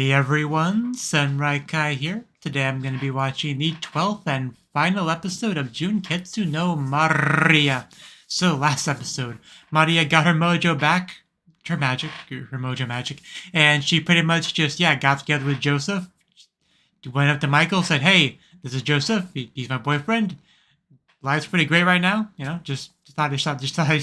Hey everyone, szsr here. Today I'm going to be watching the 12th and final episode of Junketsu no Maria. So last episode, Maria got her mojo back, her mojo magic, and she pretty much just, got together with Joseph. Went up to Michael, said, hey, this is Joseph, he's my boyfriend. Life's pretty great right now, just thought I'd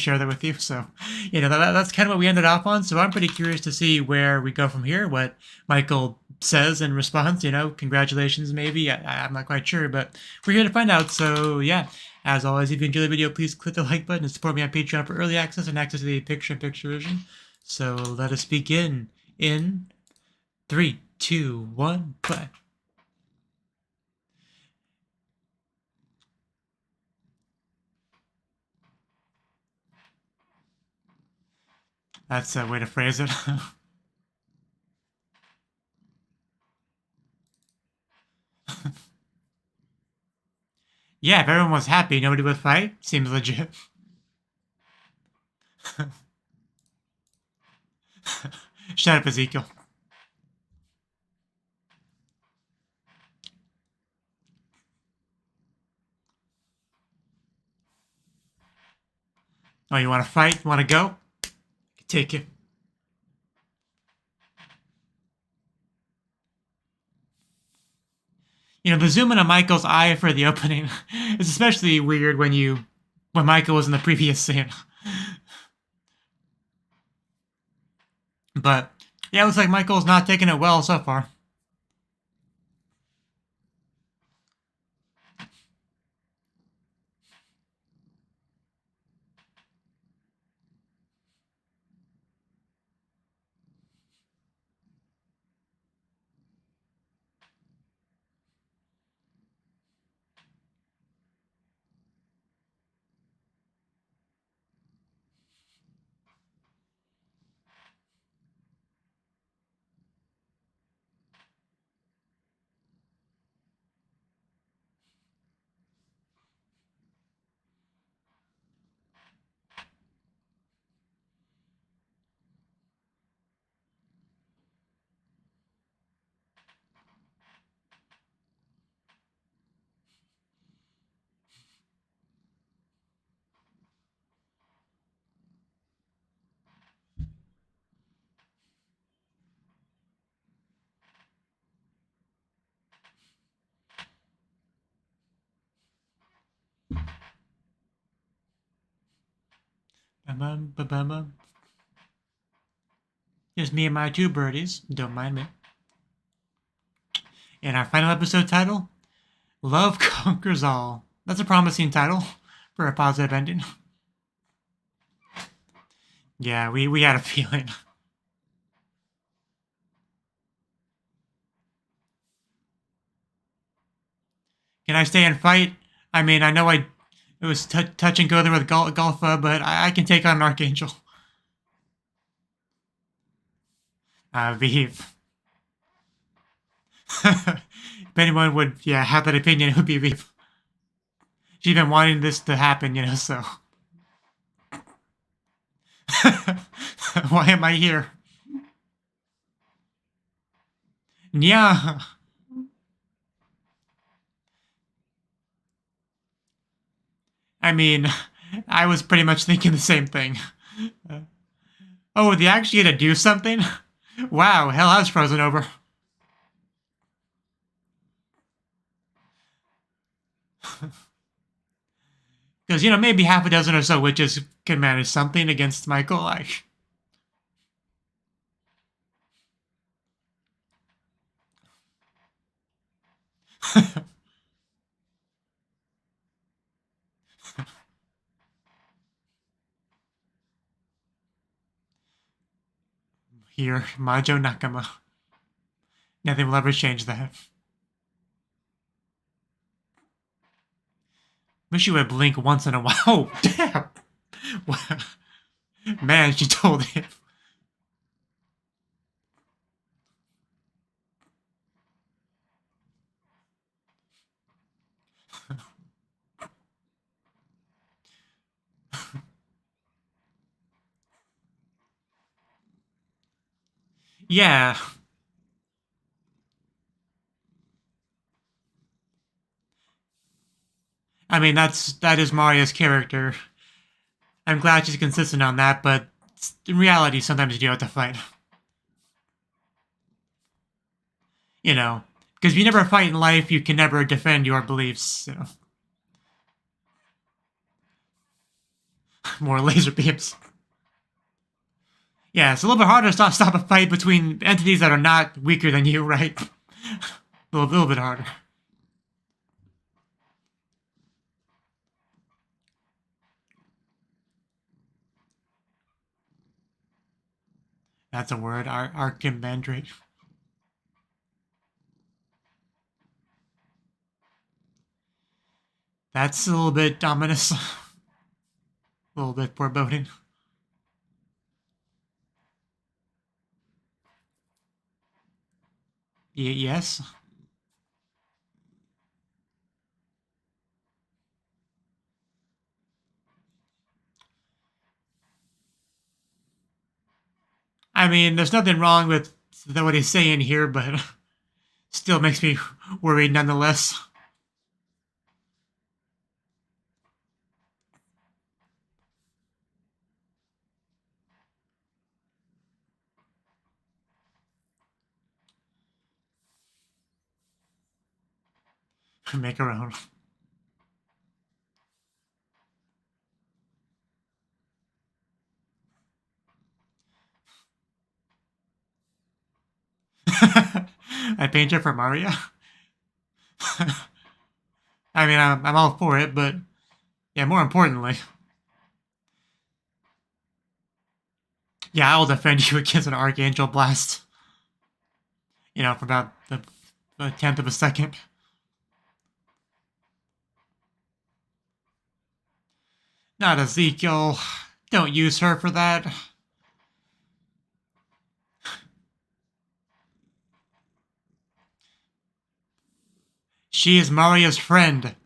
share that with you. So, that's kind of what we ended off on. So I'm pretty curious to see where we go from here, what Michael says in response, congratulations maybe. I'm not quite sure, but we're here to find out. So yeah, as always, if you enjoyed the video, please click the like button and support me on Patreon for early access and access to the picture-in-picture version. So let us begin in 3, 2, 1, play. That's a way to phrase it. Yeah, if everyone was happy, nobody would fight. Seems legit. Shut up, Ezekiel. Oh, you want to fight? Want to go? Take it. The zoom in on Michael's eye for the opening is especially weird when Michael was in the previous scene. But yeah, it looks like Michael's not taking it well so far. Just me and my two birdies. Don't mind me. And our final episode title, Love Conquers All. That's a promising title for a positive ending. Yeah, we had a feeling. Can I stay and fight? I mean, I know it was touch and go there with Golfa, but I can take on an Archangel. Vive. If anyone would, have that opinion, it would be Vive. She's been wanting this to happen, so. Why am I here? Yeah. I mean, I was pretty much thinking the same thing. Oh, they actually had to do something? Wow, hell has frozen over. Because, maybe half a dozen or so witches can manage something against Michael, like. Here, Majo Nakama. Nothing will ever change that. Wish you would blink once in a while. Oh, damn! Man, she told him. Yeah. I mean, that is Maria's character. I'm glad she's consistent on that, but in reality, sometimes you do have to fight. You know, because if you never fight in life, you can never defend your beliefs. So. More laser beams. Yeah, it's a little bit harder to stop a fight between entities that are not weaker than you, right? a little bit harder. That's a word. Archimandrite. That's a little bit ominous. a little bit foreboding. Yes. I mean, there's nothing wrong with what he's saying here, but still makes me worried nonetheless. Make her own. I paint her for Mario. I mean, I'm all for it, but yeah, more importantly, yeah, I'll defend you against an Archangel Blast. You know, for about a tenth of a second. Not Ezekiel. Don't use her for that. She is Maria's friend.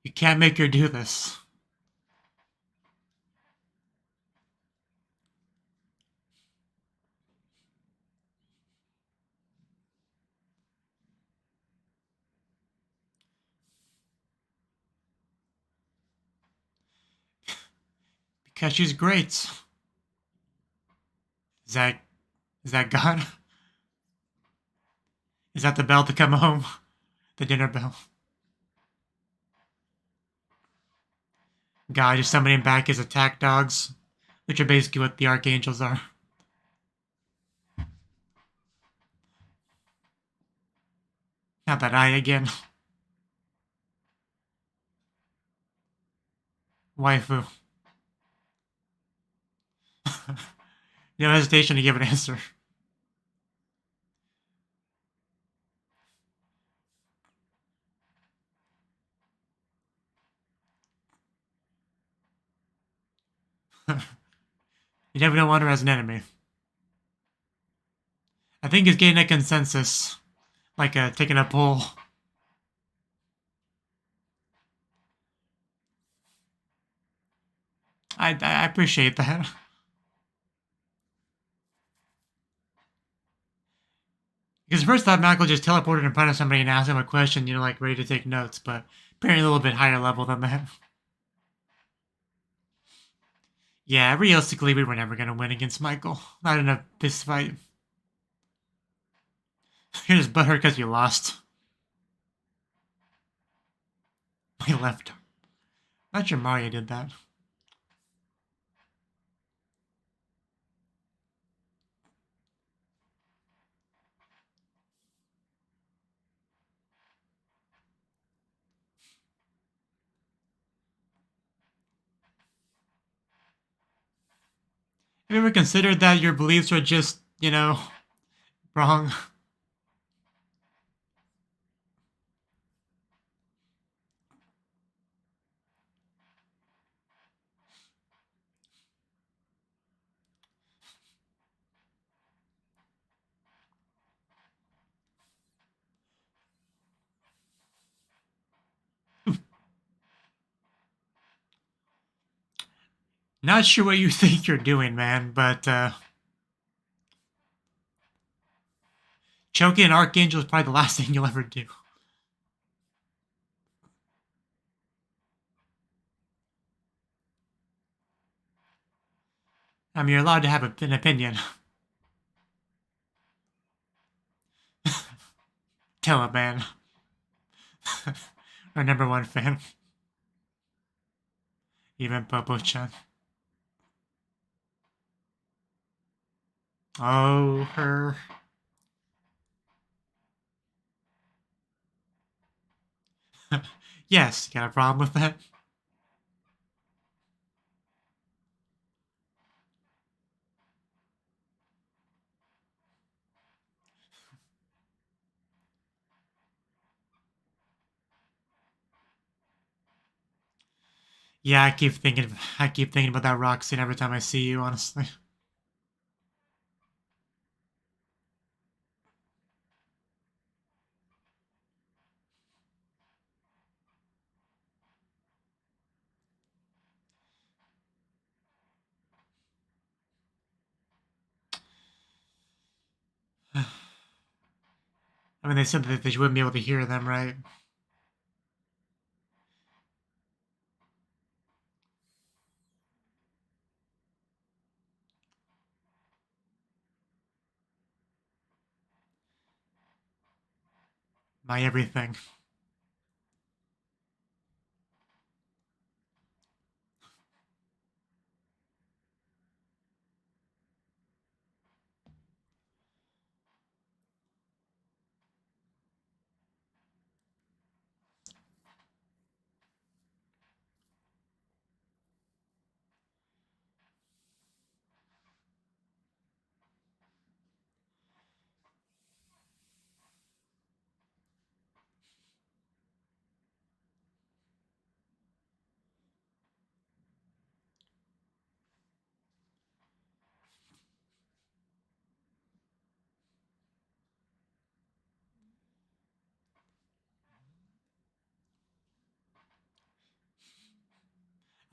You can't make her do this. Because she's great. Is that God? Is that the bell to come home? The dinner bell. God is summoning back his attack dogs, which are basically what the archangels are. Not that eye again. Waifu. No hesitation to give an answer. You never know Wonder as an enemy. I think he's getting a consensus. Like taking a poll. I appreciate that. Because first I thought Michael just teleported in front of somebody and asked him a question, you know, like ready to take notes, but apparently a little bit higher level than that. Yeah, realistically, we were never going to win against Michael. Not in a fist fight. You're just butthurt because you lost. My left. Not sure Mario did that. Have you ever considered that your beliefs are just, you know, wrong? Not sure what you think you're doing, man, but choking an Archangel is probably the last thing you'll ever do. I mean, you're allowed to have an opinion. Tell it, man. Our #1 fan. Even Popo-chan. Oh, her. Yes, you got a problem with that? Yeah, I keep thinking about that rock scene every time I see you, honestly. I mean, they said that they wouldn't be able to hear them, right? My everything.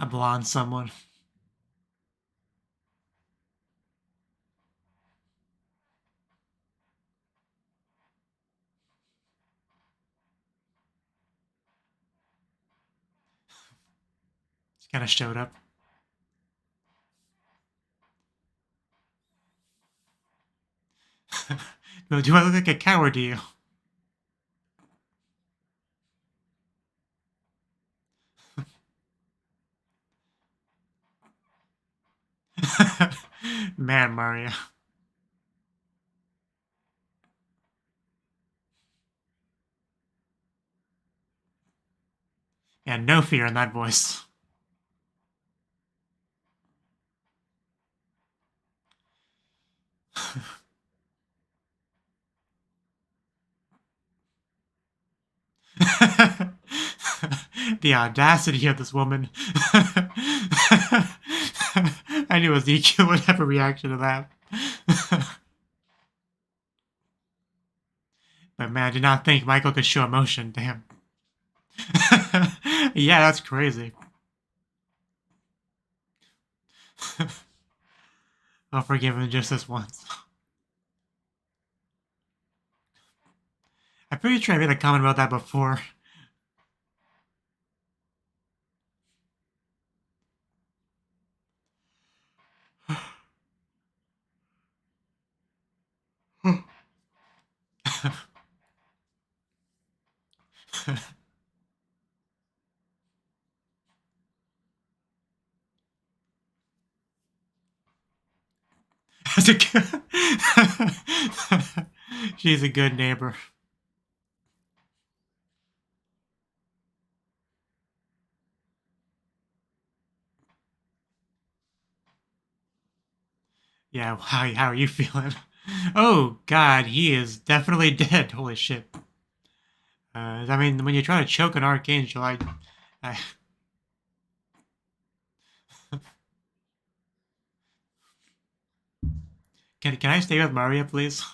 A blonde someone. Just kind of showed up. Do I look like a coward to you? Man, Mario. Yeah, no fear in that voice. The audacity of this woman. I knew Ezekiel would have a reaction to that. But man, I did not think Michael could show emotion. Damn. Yeah, that's crazy. I'll forgive him just this once. I'm pretty sure I made a comment about that before. That's a good... She's a good neighbor. Yeah, how are you feeling? Oh, God, he is definitely dead. Holy shit. I mean, when you try to choke an Archangel, I can I stay with Maria, please?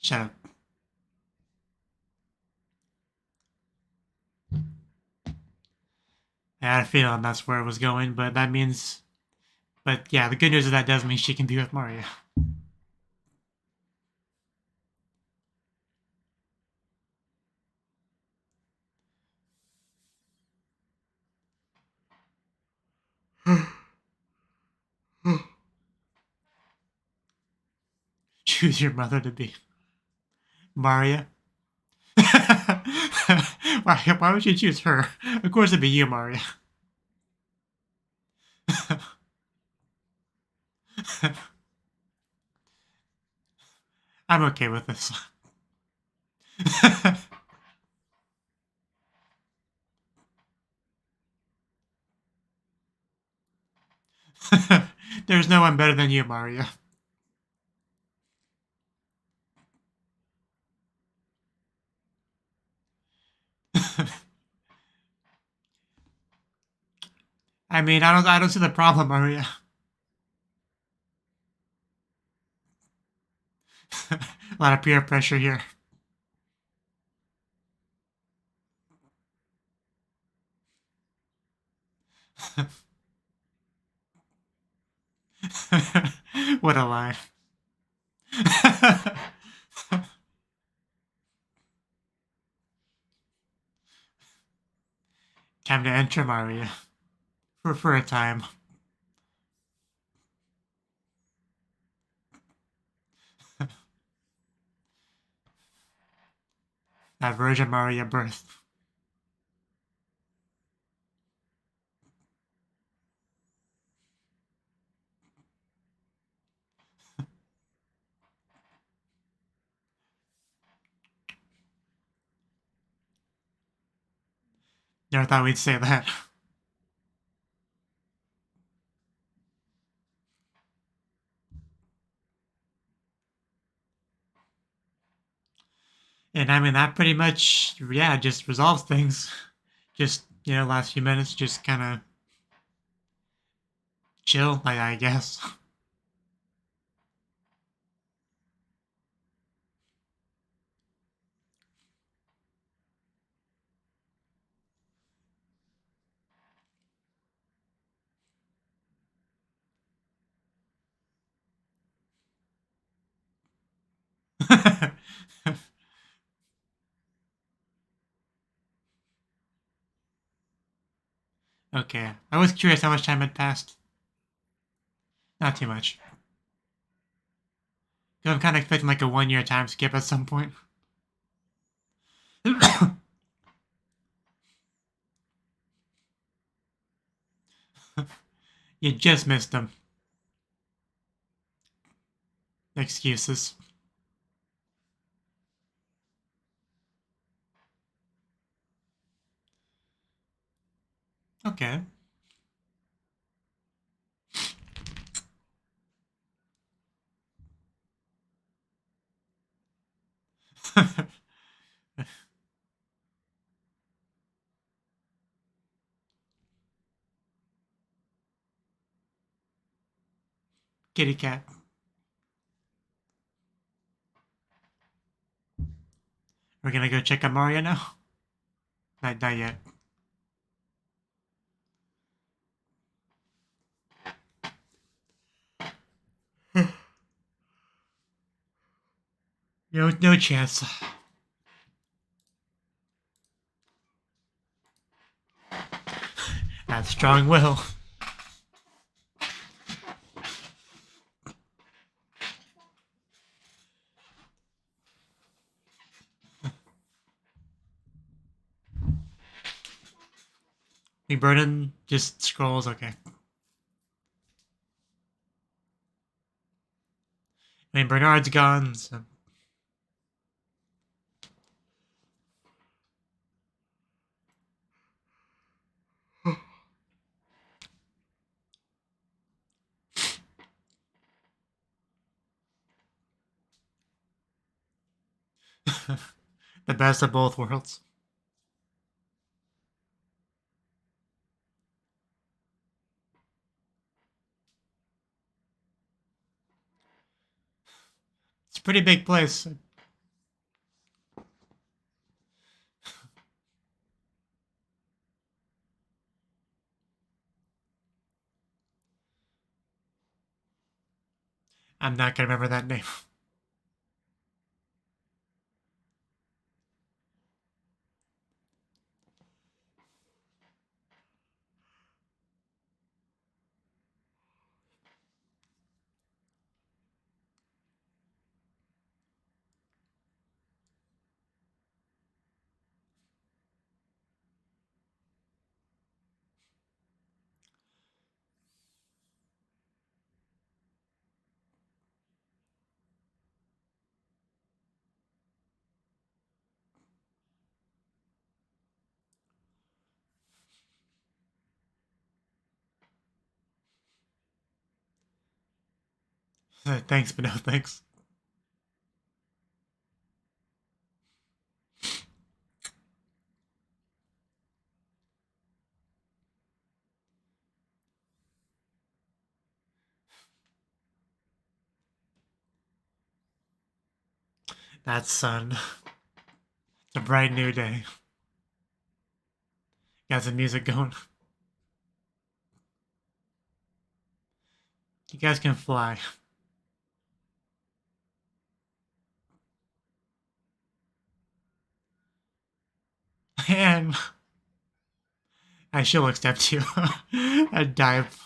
Shut up. I had a feeling that's where it was going, but that means... But yeah, the good news is that does mean she can be with Maria. choose your mother to be? Maria? Why would you choose her? Of course it'd be you, Maria. I'm okay with this. There's no one better than you, Maria. I mean, I don't see the problem, Maria. A lot of peer pressure here. What a line. Time to enter, Maria. For a time. That Virgin Maria birth. Never thought we'd say that. And I mean, that pretty much, yeah, just resolves things. Just, last few minutes, just kind of chill, I guess. Okay, I was curious how much time had passed. Not too much. I'm kind of expecting like a 1 year time skip at some point. You just missed them. Excuses. Okay. Kitty cat. We're gonna go check on Mario now? Not yet. No chance. That's strong will. Think Burden just scrolls, okay. I mean, Bernard's gone, so. The best of both worlds. It's a pretty big place. I'm not gonna remember that name. Thanks, but no thanks. That sun. It's a bright new day. Got some music going. You guys can fly. And I shall accept you. A dive.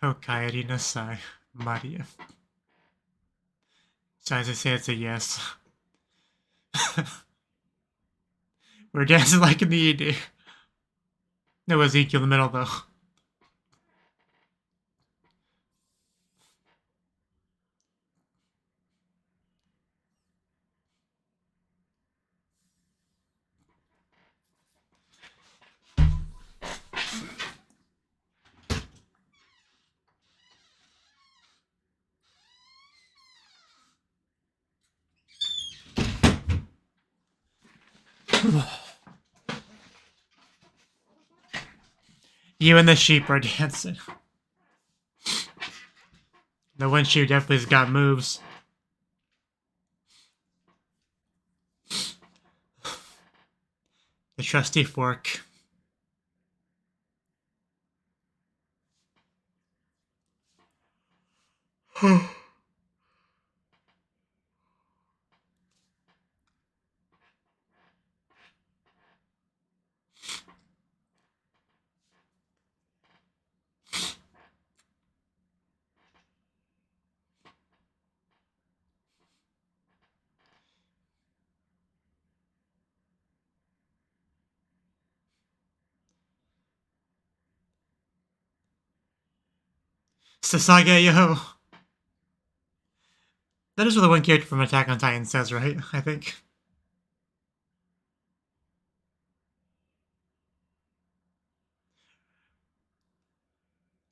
Yokai Nasai. Maria. So as I say, it's a yes. We're dancing like in the ED. No Ezekiel in the middle, though. You and the sheep are dancing. The one sheep definitely's got moves. The trusty fork. Sasage yo. That is what the one character from Attack on Titan says, right? I think.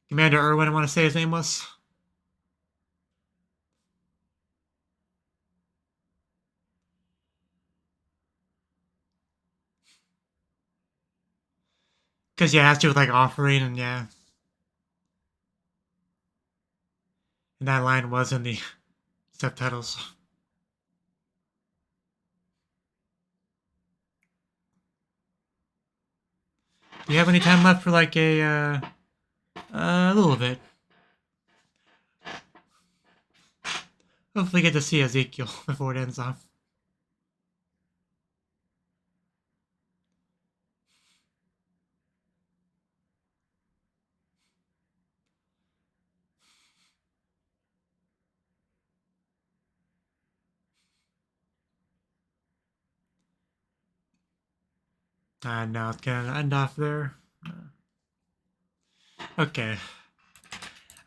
Commander Irwin, I want to say his name was. Because, yeah, it has to do with, like, offering, and yeah. And that line was in the subtitles. Do you have any time left for, like, a little bit? Hopefully get to see Ezekiel before it ends off. No, it's gonna end off there. Okay.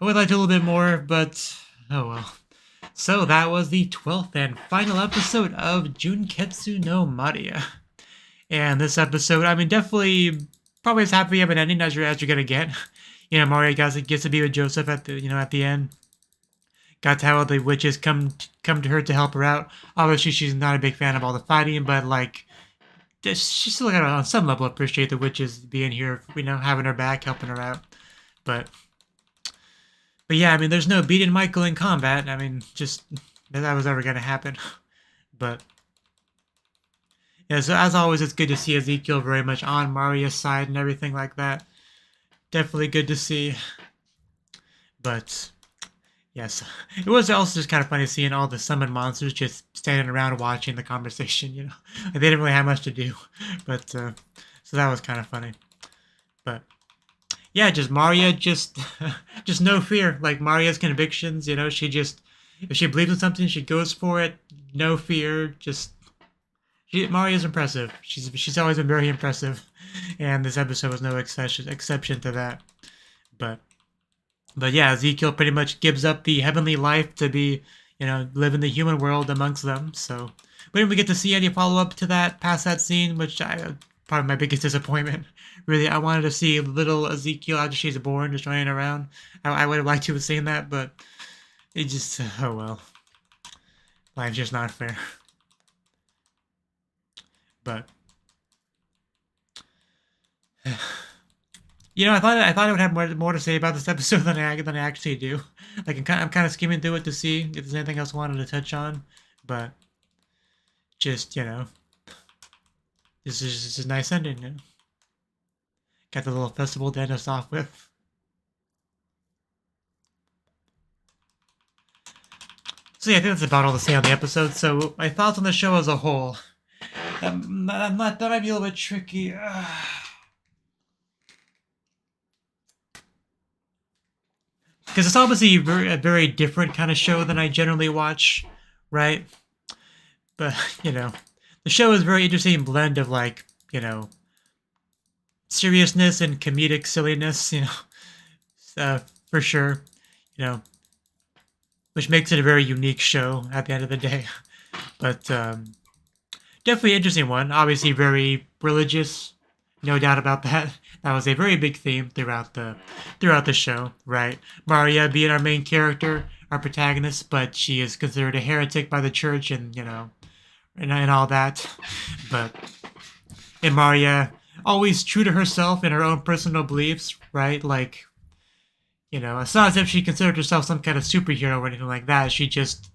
I would like to a little bit more, but oh well. So that was the 12th and final episode of Junketsu no Maria. And this episode, I mean, definitely probably as happy of an ending as you're gonna get. You know, Maria gets to be with Joseph at the end. Got to have all the witches come to her to help her out. Obviously, she's not a big fan of all the fighting, but like, she still got to, on some level, appreciate the witches being here. You know, having her back, helping her out. But yeah, I mean, there's no beating Michael in combat. I mean, just that was ever gonna happen. But yeah, so as always, it's good to see Ezekiel very much on Maria's side and everything like that. Definitely good to see. But yes, it was also just kind of funny seeing all the summoned monsters just standing around watching the conversation. You know, like, they didn't really have much to do, but so that was kind of funny. But yeah, just Maria, just no fear. Like Maria's convictions, you know, she just, if she believes in something, she goes for it. No fear. Just Maria's impressive. She's always been very impressive, and this episode was no exception to that. But yeah, Ezekiel pretty much gives up the heavenly life to be, you know, live in the human world amongst them. So we didn't get to see any follow-up to that, past that scene, which probably my biggest disappointment. Really, I wanted to see little Ezekiel after she's born, just running around. I would have liked to have seen that, but it just, oh well. Life's just not fair. But you know, I thought I would have more to say about this episode than I actually do. Like I'm kind of skimming through it to see if there's anything else I wanted to touch on, but just, you know, this is just a nice ending. You know? Got the little festival to end us off with. So yeah, I think that's about all to say on the episode. So my thoughts on the show as a whole. That might be a little bit tricky. Because it's obviously a very different kind of show than I generally watch, right? But, you know, the show is a very interesting blend of, like, you know, seriousness and comedic silliness, you know, for sure, you know, which makes it a very unique show at the end of the day. But definitely an interesting one. Obviously very religious, no doubt about that. That was a very big theme throughout the show, right? Maria being our main character, our protagonist, but she is considered a heretic by the church, and you know, and all that. But and Maria always true to herself and her own personal beliefs, right? Like, you know, it's not as if she considered herself some kind of superhero or anything like that. She just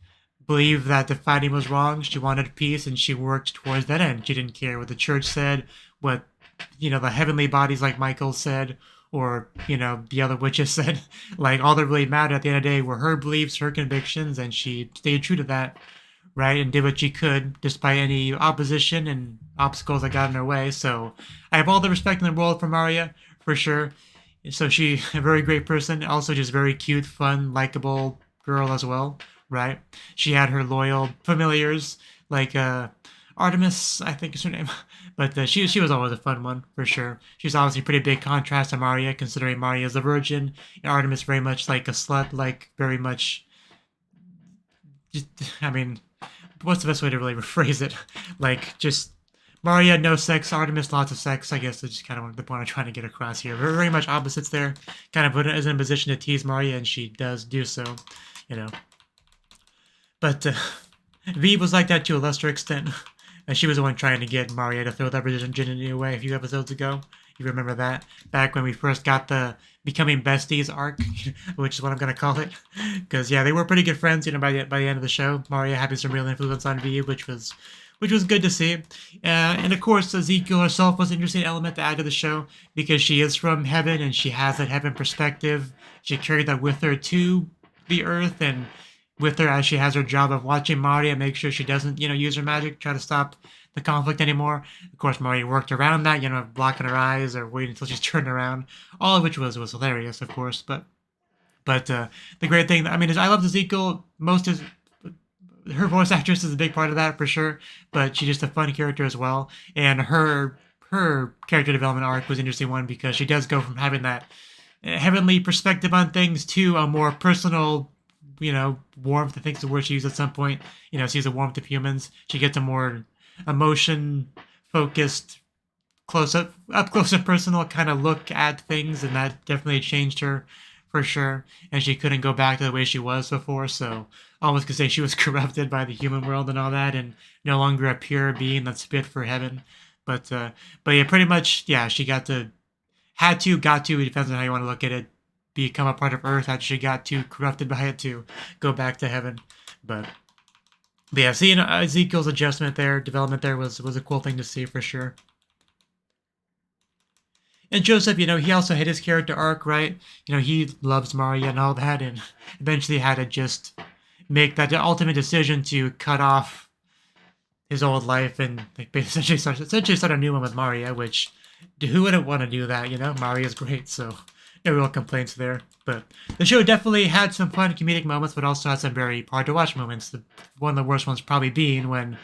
believed that the fighting was wrong. She wanted peace, and she worked towards that end. She didn't care what the church said, what, you know, the heavenly bodies like Michael said, or, you know, the other witches said. Like, all that really mattered at the end of the day were her beliefs, her convictions, and she stayed true to that, right? And did what she could despite any opposition and obstacles that got in her way. So I have all the respect in the world for Maria, for sure. So she a very great person, also just very cute, fun, likable girl as well, right? She had her loyal familiars like Artemis, I think is her name, but she was always a fun one for sure. She's obviously a pretty big contrast to Maria, considering Maria is a virgin, and Artemis very much like a slut, like very much. Just, I mean, what's the best way to really rephrase it? Like just Maria, no sex. Artemis, lots of sex. I guess that's just kind of the point I'm trying to get across here. Very much opposites there. Kind of put it as in a position to tease Maria, and she does do so, you know. But V was like that to a lesser extent. And she was the one trying to get Maria to throw that virginity away a few episodes ago. You remember that? Back when we first got the becoming besties arc, which is what I'm going to call it. Because, yeah, they were pretty good friends, you know, by the end of the show. Maria having some real influence on V, which was good to see. And, of course, Ezekiel herself was an interesting element to add to the show because she is from heaven and she has that heaven perspective. She carried that with her to the earth and with her as she has her job of watching Maria, make sure she doesn't, you know, use her magic, try to stop the conflict anymore. Of course, Maria worked around that, you know, blocking her eyes or waiting until she's turned around, all of which was hilarious, of course. But the great thing, I mean, is I loved Ezekiel. Most of her voice actress is a big part of that for sure, but she's just a fun character as well. And her character development arc was an interesting one because she does go from having that heavenly perspective on things to a more personal, you know, warmth. I think is the word she used at some point. You know, sees the warmth of humans. She gets a more emotion-focused, close up close and personal kind of look at things, and that definitely changed her for sure. And she couldn't go back to the way she was before, so almost could say she was corrupted by the human world and all that, and no longer a pure being that's fit for heaven. But yeah, pretty much, yeah, she got to, it depends on how you want to look at it, become a part of Earth after she got too corrupted by it to go back to heaven. But yeah, seeing Ezekiel's development there was a cool thing to see for sure. And Joseph, you know, he also had his character arc, right? You know, he loves Maria and all that, and eventually had to just make that ultimate decision to cut off his old life and like, essentially start a new one with Maria, which who wouldn't want to do that, you know? Maria's great, so no real complaints there. But the show definitely had some fun comedic moments, but also had some very hard to watch moments. One of the worst ones probably being when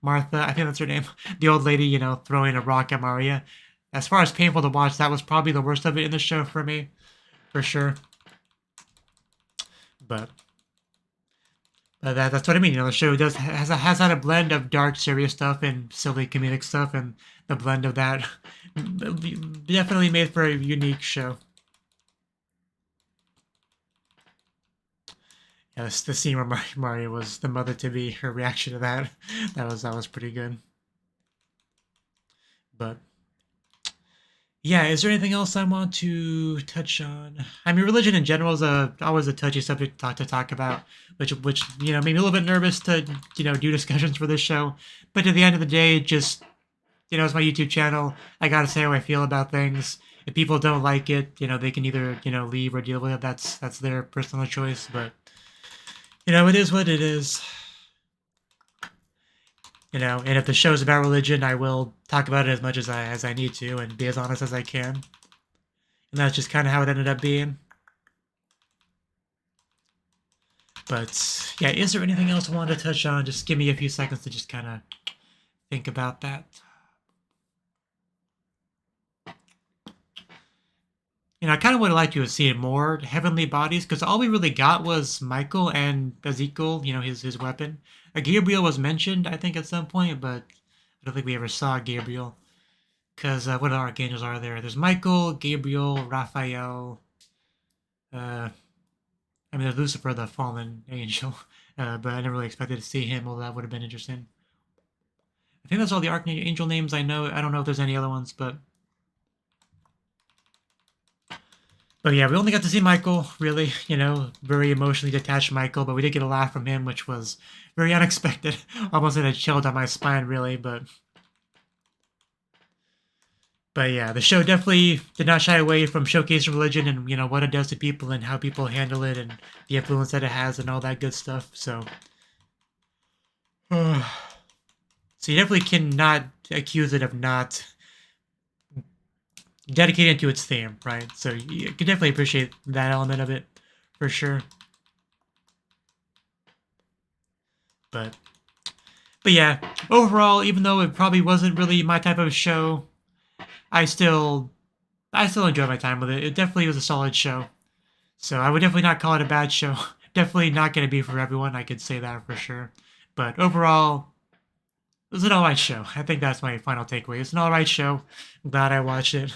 Martha, I think that's her name, the old lady, you know, throwing a rock at Maria. As far as painful to watch, that was probably the worst of it in the show for me, for sure. But But that's what I mean. You know, the show has had a blend of dark, serious stuff and silly comedic stuff, and the blend of that definitely made for a unique show. Yeah, the scene where Mario was the mother to be, her reaction to that was pretty good. But yeah, is there anything else I want to touch on? I mean, religion in general is always a touchy subject to talk about, which you know made me a little bit nervous to do discussions for this show. But at the end of the day, just it's my YouTube channel. I gotta say how I feel about things. If people don't like it, they can either leave or deal with it. That's their personal choice. But it is what it is. And if the show's about religion, I will talk about it as much as I need to and be as honest as I can. And that's just kind of how it ended up being. But yeah, is there anything else I wanted to touch on? Just give me a few seconds to just kind of think about that. I kind of would have liked to have seen more heavenly bodies, because all we really got was Michael and Ezekiel, his weapon. Gabriel was mentioned, I think, at some point, but I don't think we ever saw Gabriel. Because what archangels are there? There's Michael, Gabriel, Raphael. I mean, there's Lucifer, the fallen angel. But I never really expected to see him, although that would have been interesting. I think that's all the archangel names I know. I don't know if there's any other ones, but yeah, we only got to see Michael, really, very emotionally detached Michael, but we did get a laugh from him, which was very unexpected. Almost had a chill down my spine, really, but yeah, the show definitely did not shy away from showcasing religion and, what it does to people and how people handle it and the influence that it has and all that good stuff, so. So you definitely cannot accuse it of not dedicated to its theme, right? So you can definitely appreciate that element of it, for sure. But yeah, overall, even though it probably wasn't really my type of show, I still enjoyed my time with it. It definitely was a solid show. So I would definitely not call it a bad show. Definitely not going to be for everyone, I could say that for sure. But overall, it was an alright show. I think that's my final takeaway. It's an alright show. I'm glad I watched it.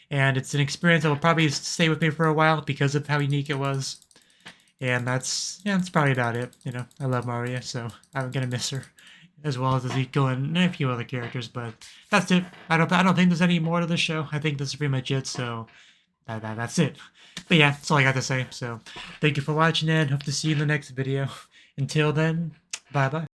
And it's an experience that will probably stay with me for a while because of how unique it was. And that's probably about it. I love Maria, so I'm gonna miss her, as well as Ezekiel and a few other characters. But that's it. I don't think there's any more to the show. I think this is pretty much it. So that's it. But yeah, that's all I got to say. So thank you for watching, and hope to see you in the next video. Until then, bye bye.